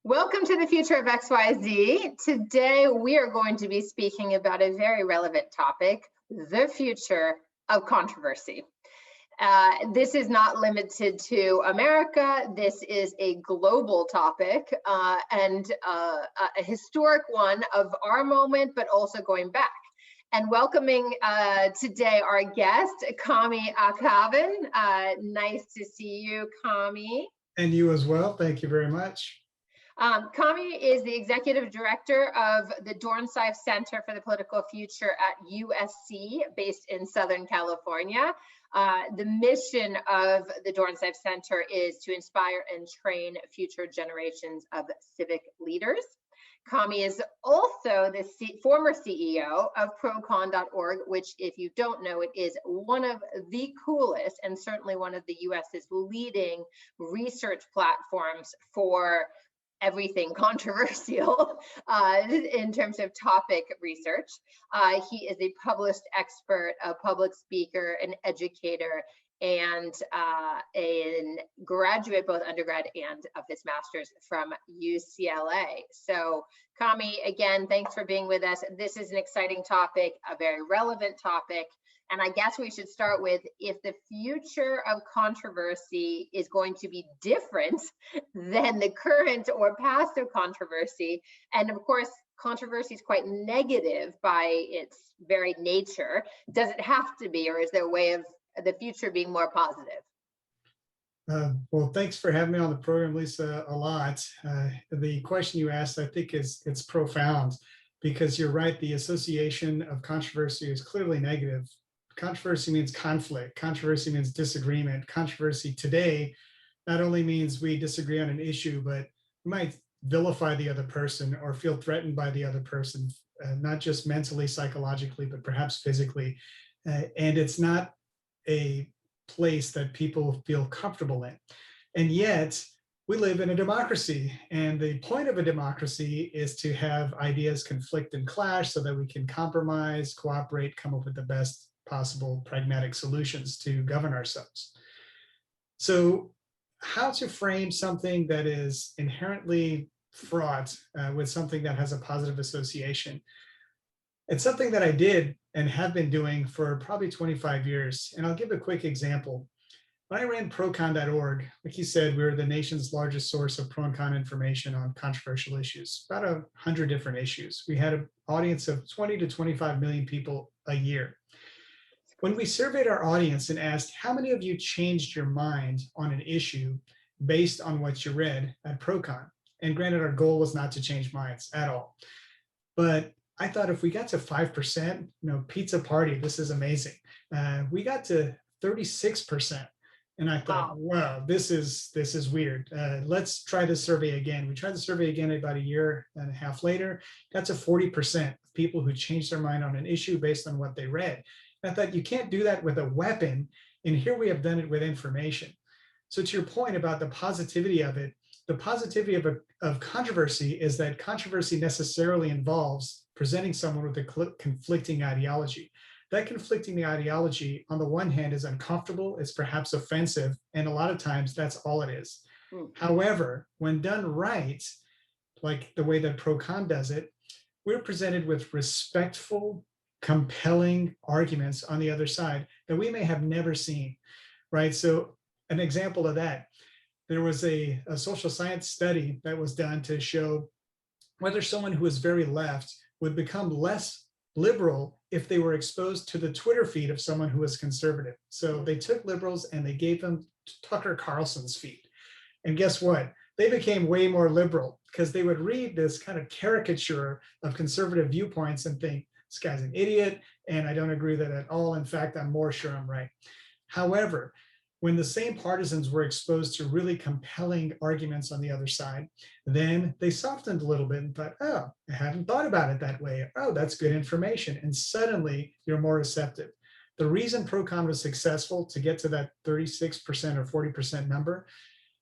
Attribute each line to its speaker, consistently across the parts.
Speaker 1: Welcome to the future of XYZ. Today, we are going to be speaking about a very relevant topic, the future of controversy. This is not limited to America. This is a global topic and a historic one of our moment, but also going back. And welcoming today our guest, Kambiz Akhaven. Nice to see you, Kambiz.
Speaker 2: And you as well. Thank you very much.
Speaker 1: Kambiz is the executive director of the Dornsife Center for the Political Future at USC, based in Southern California. The mission of the Dornsife Center is to inspire and train future generations of civic leaders. Kambiz is also the former CEO of procon.org, which, if you don't know, it is one of the coolest and certainly one of the US's leading research platforms for everything controversial in terms of topic research. He is a published expert, a public speaker, an educator, and a graduate, both undergrad and of his master's from UCLA. So Kambiz, again, thanks for being with us. This is an exciting topic, a very relevant topic. And I guess we should start with, if the future of controversy is going to be different than the current or past of controversy, and of course, controversy is quite negative by its very nature. Does it have to be, or is there a way of the future being more positive?
Speaker 2: Well, thanks for having me on the program, Lisa, a lot. The question you asked, I think it's profound, because you're right, the association of controversy is clearly negative. Controversy means conflict. Controversy means disagreement. Controversy today not only means we disagree on an issue, but we might vilify the other person or feel threatened by the other person, not just mentally, psychologically, but perhaps physically. And it's not a place that people feel comfortable in. And yet, we live in a democracy, and the point of a democracy is to have ideas conflict and clash so that we can compromise, cooperate, come up with the best possible pragmatic solutions to govern ourselves. So how to frame something that is inherently fraught with something that has a positive association? It's something that I did and have been doing for probably 25 years. And I'll give a quick example. When I ran procon.org, like you said, we were the nation's largest source of pro and con information on controversial issues, about 100 different issues. We had an audience of 20 to 25 million people a year. When we surveyed our audience and asked, how many of you changed your mind on an issue based on what you read at Procon? And granted, our goal was not to change minds at all. But I thought if we got to 5%, pizza party, this is amazing. We got to 36%. And I thought, wow, this is weird. Let's try this survey again. We tried the survey again about a year and a half later. Got to 40% of people who changed their mind on an issue based on what they read. I thought, you can't do that with a weapon, and here we have done it with information. So to your point about the positivity of it, the positivity of controversy is that controversy necessarily involves presenting someone with a conflicting ideology. That conflicting ideology, on the one hand, is uncomfortable, it's perhaps offensive, and a lot of times that's all it is. However, when done right, like the way that Procon does it, we're presented with respectful, compelling arguments on the other side that we may have never seen, right? So an example of that, there was a social science study that was done to show whether someone who is very left would become less liberal if they were exposed to the Twitter feed of someone who was conservative. So they took liberals and they gave them Tucker Carlson's feed. And guess what? They became way more liberal, because they would read this kind of caricature of conservative viewpoints and think, this guy's an idiot, and I don't agree with that at all. In fact, I'm more sure I'm right. However, when the same partisans were exposed to really compelling arguments on the other side, then they softened a little bit and thought, oh, I hadn't thought about it that way. Oh, that's good information. And suddenly you're more receptive. The reason Procon was successful to get to that 36% or 40% number,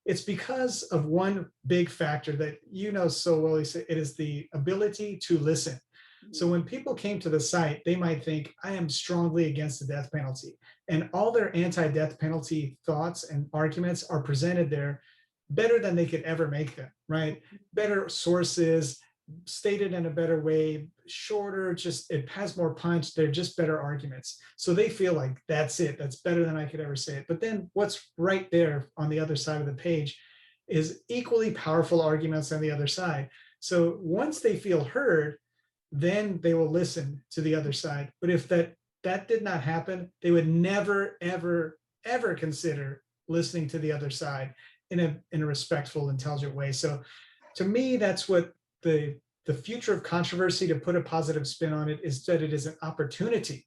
Speaker 2: it's because of one big factor that you know so well, Lisa. It is the ability to listen. So when people came to the site, they might think, I am strongly against the death penalty. And all their anti-death penalty thoughts and arguments are presented there better than they could ever make them, right? Better sources, stated in a better way, shorter, just it has more punch. They're just better arguments. So they feel like that's it. That's better than I could ever say it. But then what's right there on the other side of the page is equally powerful arguments on the other side. So once they feel heard, then they will listen to the other side. But if that did not happen, they would never, ever, ever consider listening to the other side in a respectful, intelligent way. So to me, that's what the future of controversy, to put a positive spin on it, is that it is an opportunity.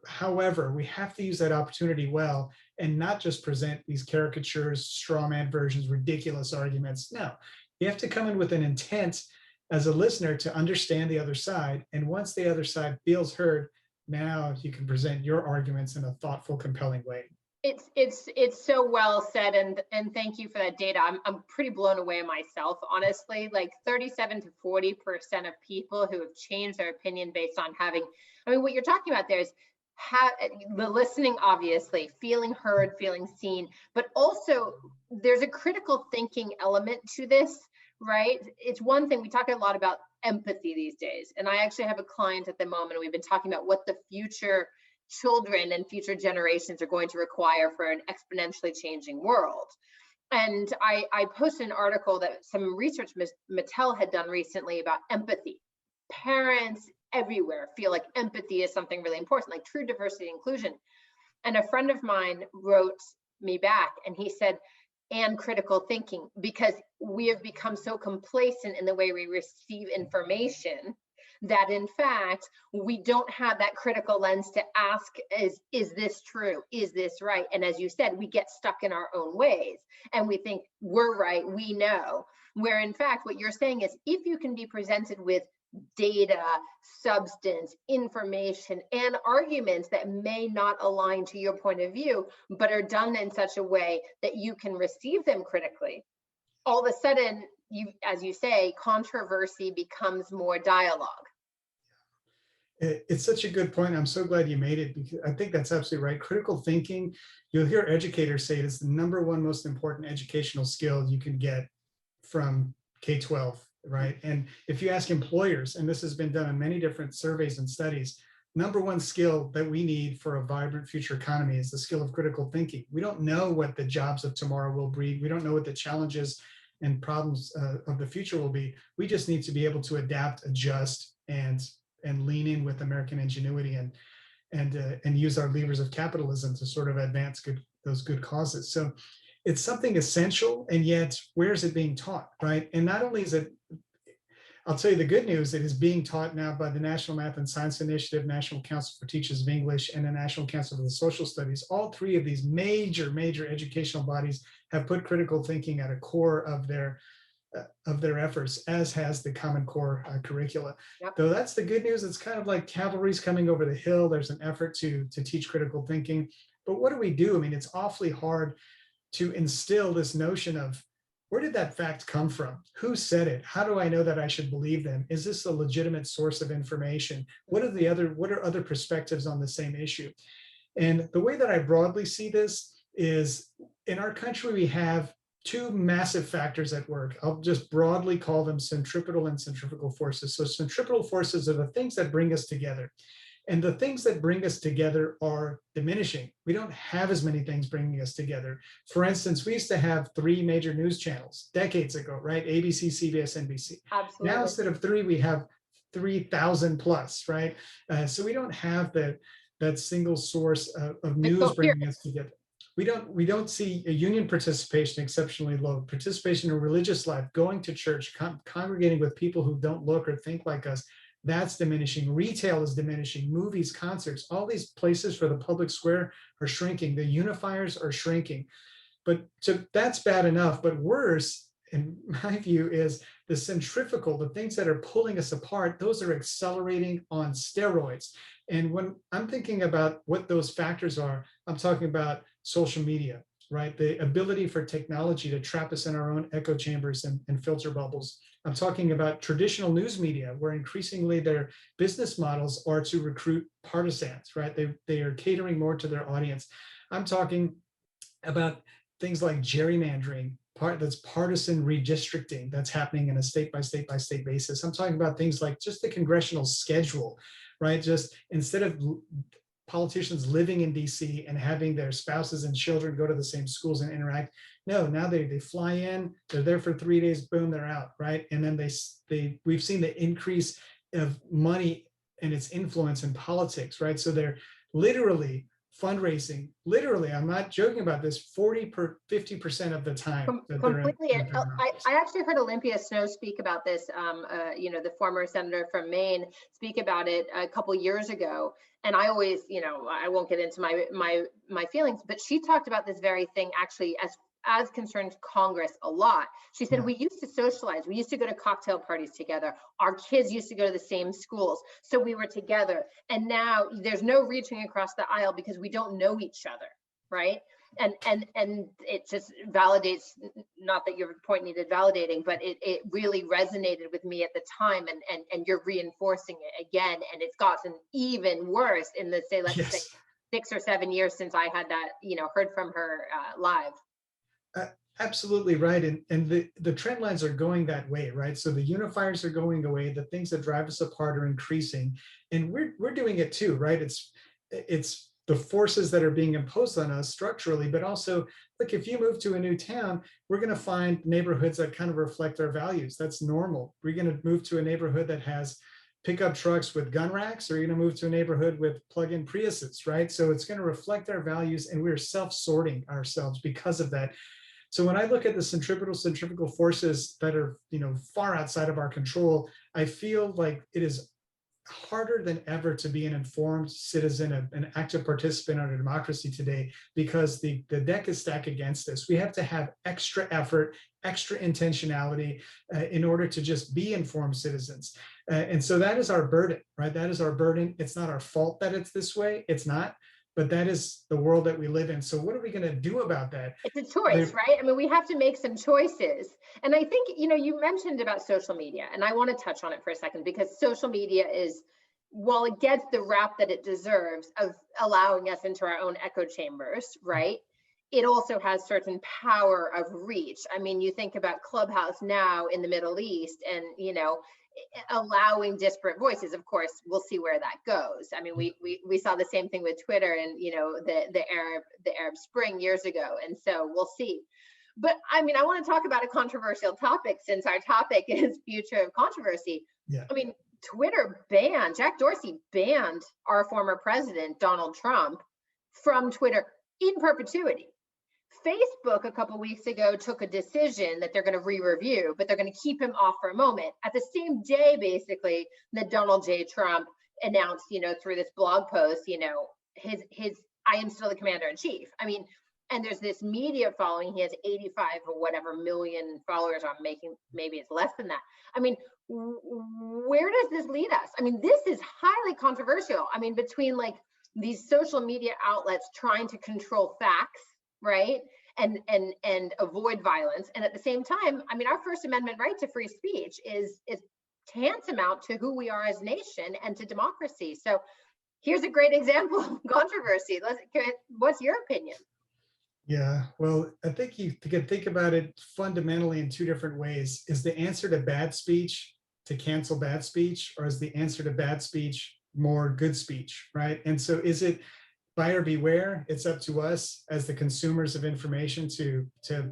Speaker 2: However, we have to use that opportunity well and not just present these caricatures, straw man versions, ridiculous arguments. No, you have to come in with an intent as a listener to understand the other side. And once the other side feels heard, now you can present your arguments in a thoughtful, compelling way.
Speaker 1: It's so well said, and thank you for that data. I'm pretty blown away myself, honestly. Like 37 to 40% of people who have changed their opinion based on having, I mean, what you're talking about there is the listening, obviously, feeling heard, feeling seen, but also there's a critical thinking element to this, right? It's one thing, we talk a lot about empathy these days, and I actually have a client at the moment, and we've been talking about what the future children and future generations are going to require for an exponentially changing world. And I posted an article that some research Mattel had done recently about empathy. Parents everywhere feel like empathy is something really important, like true diversity and inclusion. And a friend of mine wrote me back and he said, and critical thinking, because we have become so complacent in the way we receive information that in fact we don't have that critical lens to ask, is this true, is this right? And as you said, we get stuck in our own ways and we think we're right, we know, where in fact what you're saying is, if you can be presented with data, substance, information, and arguments that may not align to your point of view, but are done in such a way that you can receive them critically, all of a sudden, you, as you say, controversy becomes more dialogue.
Speaker 2: It's such a good point. I'm so glad you made it, because I think that's absolutely right. Critical thinking, you'll hear educators say it is the #1 most important educational skill you can get from K-12, right? And if you ask employers, and this has been done in many different surveys and studies, #1 skill that we need for a vibrant future economy is the skill of critical thinking. We don't know what the jobs of tomorrow will breed. We don't know what the challenges and problems of the future will be. We just need to be able to adapt, adjust, and lean in with American ingenuity and use our levers of capitalism to sort of advance those good causes. So it's something essential, and yet where is it being taught, right? And not only is it, I'll tell you the good news, it is being taught now by the National Math and Science Initiative, National Council for Teachers of English, and the National Council for the Social Studies. All three of these major educational bodies have put critical thinking at a core of their efforts, as has the Common Core curricula.
Speaker 1: Yep.
Speaker 2: Though that's the good news. It's kind of like cavalry's coming over the hill. There's an effort to teach critical thinking. But what do we do? I mean, it's awfully hard to instill this notion of, where did that fact come from? Who said it? How do I know that I should believe them? Is this a legitimate source of information? What are other perspectives on the same issue? And the way that I broadly see this is, in our country, we have two massive factors at work. I'll just broadly call them centripetal and centrifugal forces. So centripetal forces are the things that bring us together. And the things that bring us together are diminishing. We don't have as many things bringing us together. For instance, we used to have 3 major news channels decades ago, right? ABC, CBS, NBC.
Speaker 1: Absolutely.
Speaker 2: Now, instead of 3, we have 3,000 plus, right? So we don't have that single source of news bringing us together. We don't see a union participation exceptionally low. Participation in religious life, going to church, congregating with people who don't look or think like us, that's diminishing. Retail is diminishing. Movies, concerts, all these places for the public square are shrinking. The unifiers are shrinking. But that's bad enough. But worse, in my view, is the centrifugal, the things that are pulling us apart, those are accelerating on steroids. And when I'm thinking about what those factors are, I'm talking about social media, right? The ability for technology to trap us in our own echo chambers and filter bubbles. I'm talking about traditional news media, where increasingly their business models are to recruit partisans, right? They are catering more to their audience. I'm talking about things like gerrymandering that's partisan redistricting that's happening in a state by state by state basis. I'm talking about things like just the congressional schedule, right? Just instead of politicians living in DC and having their spouses and children go to the same schools and interact. No, now they fly in, they're there for 3 days, boom, they're out, right? And then we've seen the increase of money and its influence in politics, right? So they're literally fundraising, literally, I'm not joking about this, 50% of the time.
Speaker 1: Completely. I actually heard Olympia Snowe speak about this, the former senator from Maine speak about it a couple years ago. And I always, I won't get into my feelings, but she talked about this very thing actually as concerns Congress a lot. She said, we used to socialize. We used to go to cocktail parties together. Our kids used to go to the same schools. So we were together. And now there's no reaching across the aisle because we don't know each other, right? And it just validates, not that your point needed validating, but it really resonated with me at the time, and you're reinforcing it again. And it's gotten even worse in the, say, let's say 6 or 7 years since I had that, heard from her live.
Speaker 2: Absolutely right. And the trend lines are going that way, right? So the unifiers are going away. The things that drive us apart are increasing. And we're doing it too, right? It's the forces that are being imposed on us structurally, but also, look, if you move to a new town, we're going to find neighborhoods that kind of reflect our values. That's normal. We're going to move to a neighborhood that has pickup trucks with gun racks, or you're going to move to a neighborhood with plug-in Priuses, right? So it's going to reflect our values, and we're self-sorting ourselves because of that. So when I look at the centrifugal forces that are, far outside of our control, I feel like it is harder than ever to be an informed citizen, an active participant in our democracy today, because the deck is stacked against us. We have to have extra effort, extra intentionality in order to just be informed citizens. And so that is our burden, right? That is our burden. It's not our fault that it's this way. It's not. But that is the world that we live in. So what are we going to do about that?
Speaker 1: It's a choice, right? I mean, we have to make some choices. And I think, you mentioned about social media, and I want to touch on it for a second, because social media is, while it gets the rap that it deserves of allowing us into our own echo chambers, right? It also has certain power of reach. I mean, you think about Clubhouse now in the Middle East, and, allowing disparate voices. Of course, we'll see where that goes. I mean, we saw the same thing with Twitter and, the Arab Spring years ago. And so we'll see. But I mean, I want to talk about a controversial topic, since our topic is future of controversy. Yeah. I mean, Jack Dorsey banned our former president, Donald Trump, from Twitter in perpetuity. Facebook a couple weeks ago took a decision that they're going to re-review, but they're going to keep him off for a moment. At the same day, basically, that Donald J. Trump announced, through this blog post, his I am still the commander in chief. I mean, and there's this media following. He has 85 or whatever million followers. Maybe it's less than that. I mean, where does this lead us? I mean, this is highly controversial. I mean, between like these social media outlets trying to control facts, right? And avoid violence. And at the same time, I mean, our First Amendment right to free speech is tantamount to who we are as a nation and to democracy. So here's a great example of controversy. What's your opinion?
Speaker 2: Yeah, well, I think you can think about it fundamentally in two different ways. Is the answer to bad speech to cancel bad speech, or is the answer to bad speech more good speech, right? And so is it buyer beware? It's up to us as the consumers of information to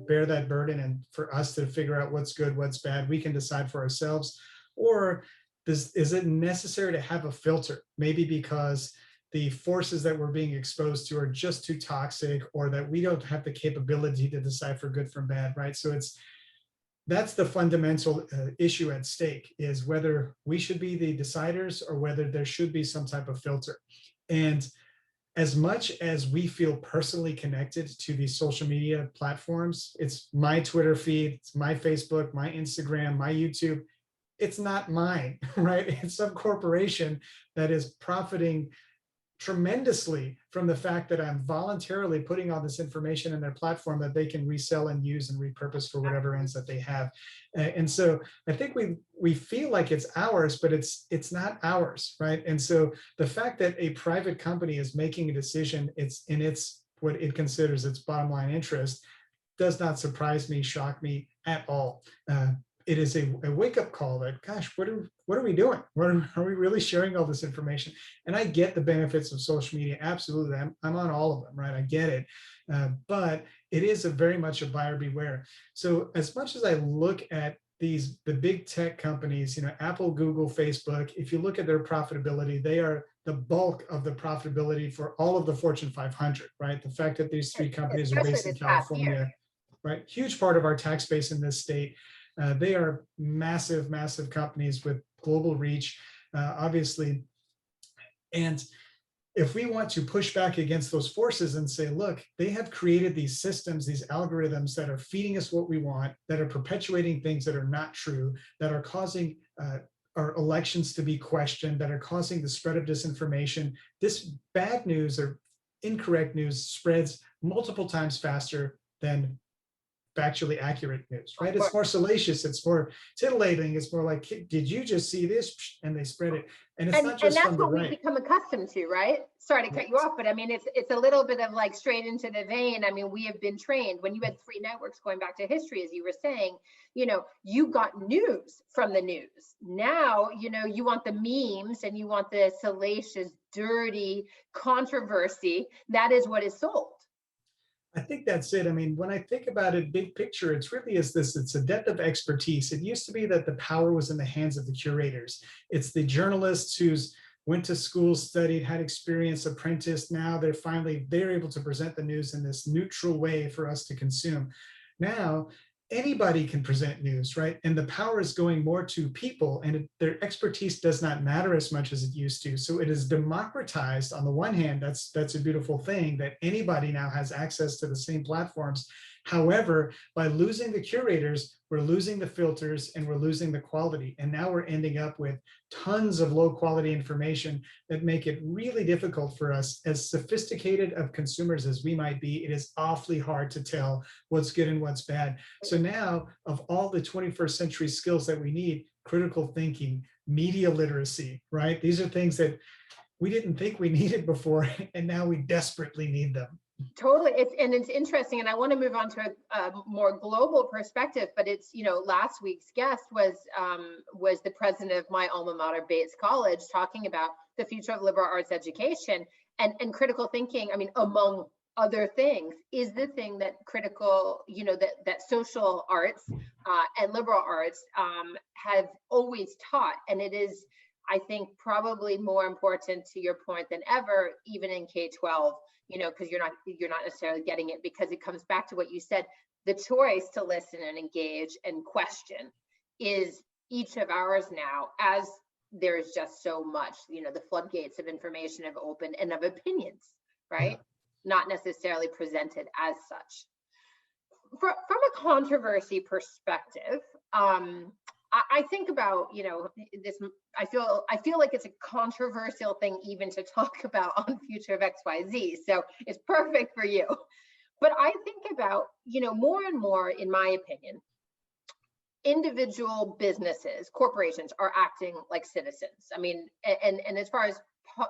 Speaker 2: bear that burden, and for us to figure out what's good, what's bad. We can decide for ourselves. Or is it necessary to have a filter? Maybe because the forces that we're being exposed to are just too toxic, or that we don't have the capability to decipher good from bad, right? So that's the fundamental issue at stake, is whether we should be the deciders or whether there should be some type of filter. And as much as we feel personally connected to these social media platforms, it's my Twitter feed, it's my Facebook, my Instagram, my YouTube. It's not mine, right? It's some corporation that is profiting tremendously from the fact that I'm voluntarily putting all this information in their platform that they can resell and use and repurpose for whatever ends that they have. And so I think we feel like it's ours, but it's not ours, right? And so the fact that a private company is making a decision, it's what it considers its bottom line interest, does not surprise me, shock me at all. It is a wake-up call that, gosh, what are we doing? Are we really sharing all this information? And I get the benefits of social media. Absolutely. I'm on all of them, right? I get it. But it is very much a buyer beware. So as much as I look at the big tech companies, Apple, Google, Facebook, if you look at their profitability, they are the bulk of the profitability for all of the Fortune 500, right? The fact that these three companies are
Speaker 1: Especially
Speaker 2: based in
Speaker 1: this past year.
Speaker 2: California, right? Huge part of our tax base in this state. They are massive, massive companies with global reach, obviously. And if we want to push back against those forces and say, look, they have created these systems, these algorithms that are feeding us what we want, that are perpetuating things that are not true, that are causing our elections to be questioned, that are causing the spread of disinformation. This bad news or incorrect news spreads multiple times faster than factually accurate news, right? It's more salacious, it's more titillating, it's more like, did you just see this? And they spread it. And it's not just from the right.
Speaker 1: And that's what we've become accustoed to, right? Sorry to cut you off, but I mean, it's a little bit of like straight into the vein. I mean, we have been trained when you had three networks going back to history, as you were saying, you got news from the news. Now, you want the memes and you want the salacious, dirty controversy. That is what is sold.
Speaker 2: I think that's it. I mean, when I think about it, big picture, it's a depth of expertise. It used to be that the power was in the hands of the curators. It's the journalists who's went to school, studied, had experience, apprenticed. Now they're able to present the news in this neutral way for us to consume. Now, anybody can present news, right? And the power is going more to people, and their expertise does not matter as much as it used to. So it is democratized. On the one hand, that's a beautiful thing that anybody now has access to the same platforms. However, by losing the curators, we're losing the filters and we're losing the quality. And now we're ending up with tons of low quality information that make it really difficult for us, as sophisticated of consumers as we might be. It is awfully hard to tell what's good and what's bad. So now, of all the 21st century skills that we need, critical thinking, media literacy, right? These are things that we didn't think we needed before, and now we desperately need them.
Speaker 1: Totally. It's interesting. And I want to move on to a more global perspective, but it's, last week's guest was the president of my alma mater, Bates College, talking about the future of liberal arts education and critical thinking. I mean, among other things, is the thing that critical, that social arts and liberal arts have always taught. And it is, I think, probably more important, to your point, than ever, even in K-12. Because you're not necessarily getting it, because it comes back to what you said. The choice to listen and engage and question is each of ours now, as there's just so much, the floodgates of information have opened, and of opinions, right? Not necessarily presented as such. From a controversy perspective, I think about, this, I feel like it's a controversial thing even to talk about on Future of XYZ. So it's perfect for you. But I think about, more and more, in my opinion, individual businesses, corporations are acting like citizens. I mean, and as far as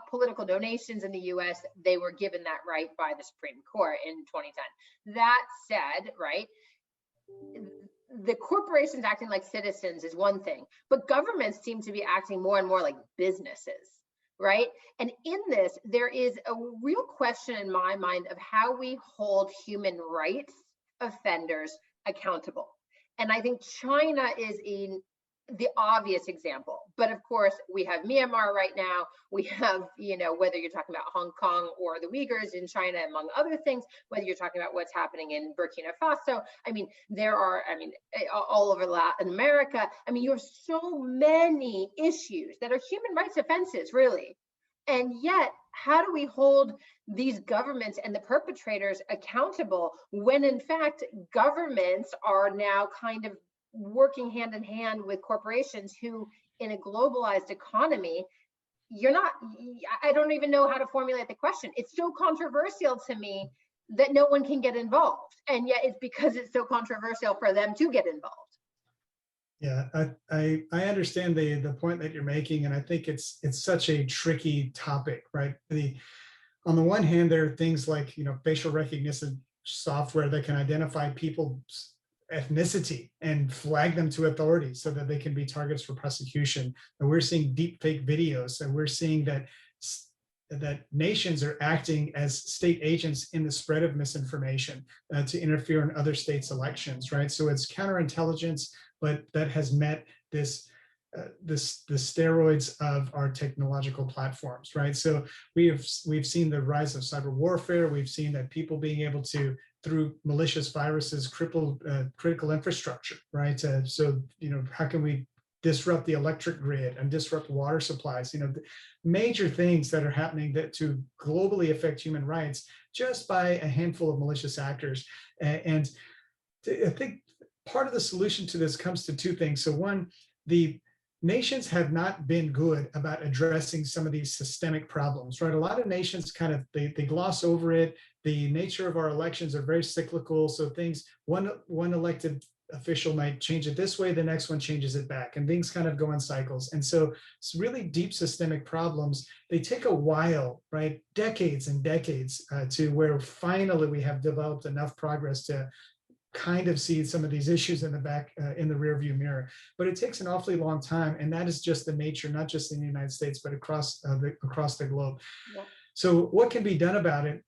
Speaker 1: political donations in the US, they were given that right by the Supreme Court in 2010. That said, right, the corporations acting like citizens is one thing, but governments seem to be acting more and more like businesses, right? And in this, there is a real question in my mind of how we hold human rights offenders accountable. And I think China is the obvious example. But of course, we have Myanmar right now. We have, whether you're talking about Hong Kong or the Uyghurs in China, among other things, whether you're talking about what's happening in Burkina Faso. I mean, all over Latin America. I mean, you have so many issues that are human rights offenses, really. And yet, how do we hold these governments and the perpetrators accountable when, in fact, governments are now kind of working hand in hand with corporations who, in a globalized economy, I don't even know how to formulate the question. It's so controversial to me that no one can get involved. And yet it's because it's so controversial for them to get involved.
Speaker 2: Yeah, I understand the point that you're making, and I think it's such a tricky topic, right? On the one hand, there are things like facial recognition software that can identify people's ethnicity and flag them to authorities so that they can be targets for prosecution. And we're seeing deep fake videos, and we're seeing that nations are acting as state agents in the spread of misinformation to interfere in other states' elections, right? So it's counterintelligence, but that has met the steroids of our technological platforms, right? So we've seen the rise of cyber warfare. We've seen that people being able to, through malicious viruses, cripple critical infrastructure, right? So how can we disrupt the electric grid and disrupt water supplies? Major things that are happening that to globally affect human rights just by a handful of malicious actors. And I think part of the solution to this comes to two things. So one, the nations have not been good about addressing some of these systemic problems, right? A lot of nations kind of, they gloss over it. The nature of our elections are very cyclical. So things, one elected official might change it this way, the next one changes it back, and things kind of go in cycles. And so it's really deep systemic problems. They take a while, right? Decades and decades to where finally we have developed enough progress to kind of see some of these issues in the back, in the rear view mirror. But it takes an awfully long time, and that is just the nature, not just in the United States, but across the globe. Yeah. So what can be done about it?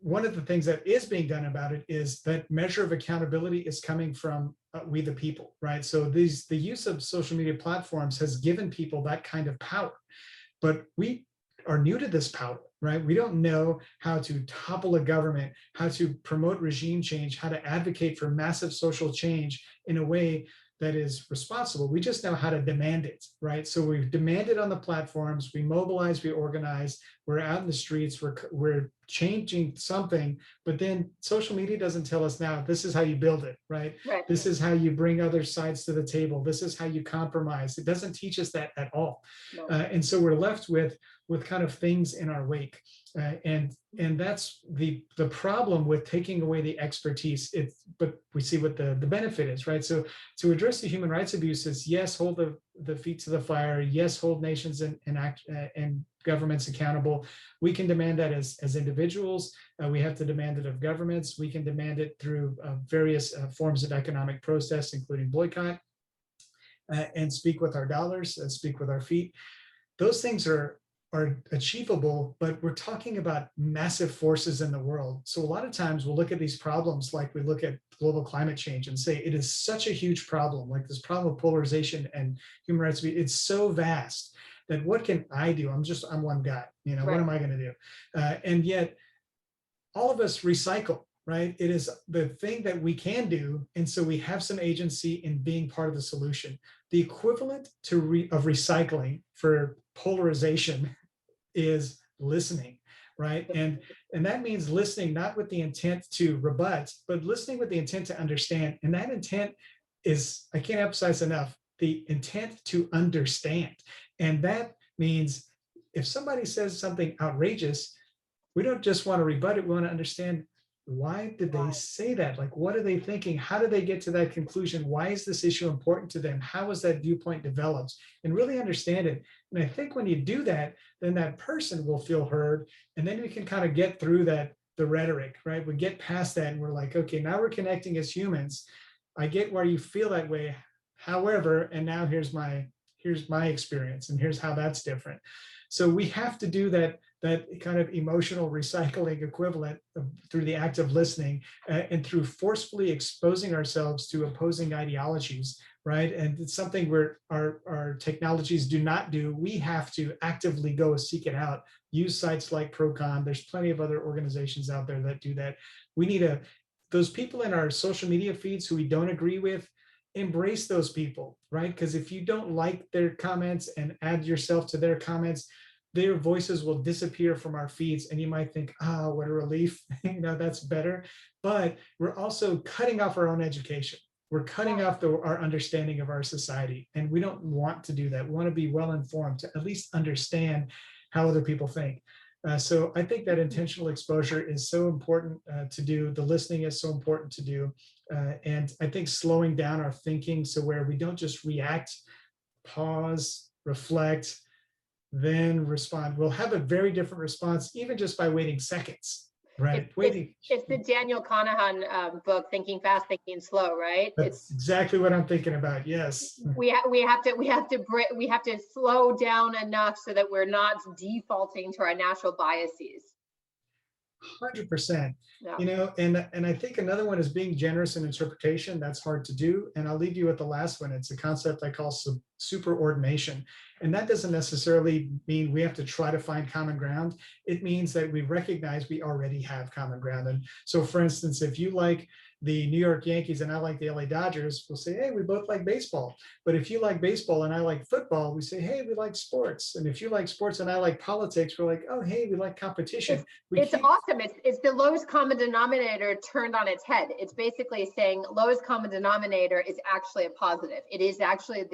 Speaker 2: One of the things that is being done about it is that measure of accountability is coming from we the people, right? So the use of social media platforms has given people that kind of power, but we are new to this power, right? We don't know how to topple a government, how to promote regime change, how to advocate for massive social change in a way that is responsible. We just know how to demand it, right? So we've demanded on the platforms, we mobilize, we organize, we're out in the streets, we're changing something, but then social media doesn't tell us now, this is how you build it, right? This is how you bring other sides to the table. This is how you compromise. It doesn't teach us that at all. No. And so we're left with kind of things in our wake. And that's the problem with taking away the expertise. But we see what the benefit is, right? So to address the human rights abuses, yes, hold the feet to the fire. Yes, hold nations and governments accountable. We can demand that as individuals. We have to demand it of governments. We can demand it through various forms of economic protest, including boycott, and speak with our dollars, speak with our feet. Those things are achievable, but we're talking about massive forces in the world. So a lot of times we'll look at these problems like we look at global climate change and say it is such a huge problem, like this problem of polarization and human rights. It's so vast that what can I do? I'm one guy, right. What am I going to do? And yet all of us recycle, right? It is the thing that we can do. And so we have some agency in being part of the solution. The equivalent of recycling for polarization is listening, right? And that means listening not with the intent to rebut, but listening with the intent to understand. And that intent is, I can't emphasize enough, the intent to understand. And that means if somebody says something outrageous, we don't just want to rebut it, we want to understand, why did they say that? Like, what are they thinking? How did they get to that conclusion? Why is this issue important to them? How was that viewpoint developed? And really understand it. And I think when you do that, then that person will feel heard. And then we can kind of get through the rhetoric, right? We get past that and we're like, okay, now we're connecting as humans. I get why you feel that way. However, and now here's my experience, and here's how that's different. So we have to do that kind of emotional recycling equivalent through the act of listening and through forcefully exposing ourselves to opposing ideologies, right? And it's something where our technologies do not do. We have to actively go seek it out. Use sites like Procon. There's plenty of other organizations out there that do that. We need those people in our social media feeds who we don't agree with, embrace those people, right? Because if you don't like their comments and add yourself to their comments, their voices will disappear from our feeds, and you might think, oh, what a relief, that's better. But we're also cutting off our own education. We're cutting off our understanding of our society, and we don't want to do that. We want to be well informed to at least understand how other people think. So I think that intentional exposure is so important to do. The listening is so important to do. And I think slowing down our thinking, so where we don't just react, pause, reflect, then respond. We'll have a very different response, even just by waiting seconds, Right.
Speaker 1: It's the Daniel Kahneman book, Thinking Fast, Thinking Slow, right?
Speaker 2: That's exactly what I'm thinking about. Yes.
Speaker 1: We have to slow down enough so that we're not defaulting to our natural biases.
Speaker 2: 100%.
Speaker 1: Yeah.
Speaker 2: And I think another one is being generous in interpretation. That's hard to do. And I'll leave you with the last one. It's a concept I call superordination. And that doesn't necessarily mean we have to try to find common ground. It means that we recognize we already have common ground. And so, for instance, if you like the New York Yankees and I like the LA Dodgers, we'll say, hey, we both like baseball. But if you like baseball and I like football, we say, hey, we like sports. And if you like sports and I like politics, we're like, oh, hey, we like competition.
Speaker 1: It's awesome. It's the lowest common denominator turned on its head. It's basically saying lowest common denominator is actually a positive. It is actually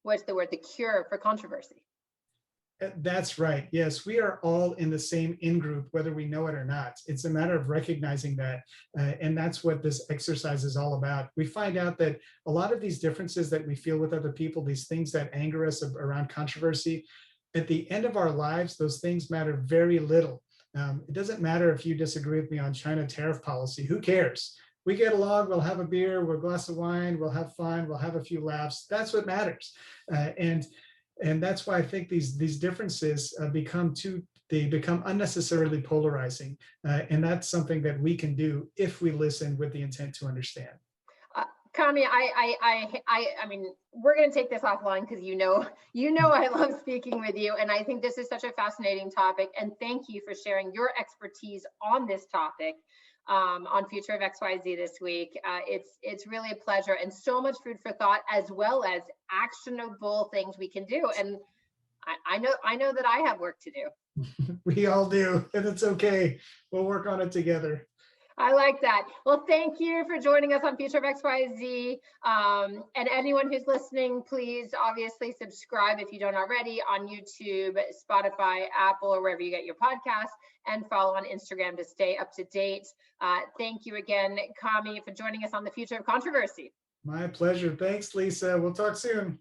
Speaker 1: what's the word? The cure for controversy.
Speaker 2: That's right. Yes, we are all in the same in-group, whether we know it or not. It's a matter of recognizing that. And that's what this exercise is all about. We find out that a lot of these differences that we feel with other people, these things that anger us around controversy, at the end of our lives, those things matter very little. It doesn't matter if you disagree with me on China tariff policy. Who cares? We get along, we'll have a beer, we'll glass of wine, we'll have fun, we'll have a few laughs. That's what matters. And that's why I think these differences become unnecessarily polarizing. And that's something that we can do if we listen with the intent to understand.
Speaker 1: Kami, I mean, we're going to take this offline because you know I love speaking with you, and I think this is such a fascinating topic. And thank you for sharing your expertise on this topic on Future of XYZ this week. It's really a pleasure and so much food for thought, as well as actionable things we can do. And I know that I have work to do.
Speaker 2: We all do, and it's okay. We'll work on it together.
Speaker 1: I like that. Well, thank you for joining us on Future of XYZ. And anyone who's listening, please obviously subscribe if you don't already on YouTube, Spotify, Apple, or wherever you get your podcasts, and follow on Instagram to stay up to date. Thank you again, Kami, for joining us on the Future of Controversy.
Speaker 2: My pleasure. Thanks, Lisa. We'll talk soon.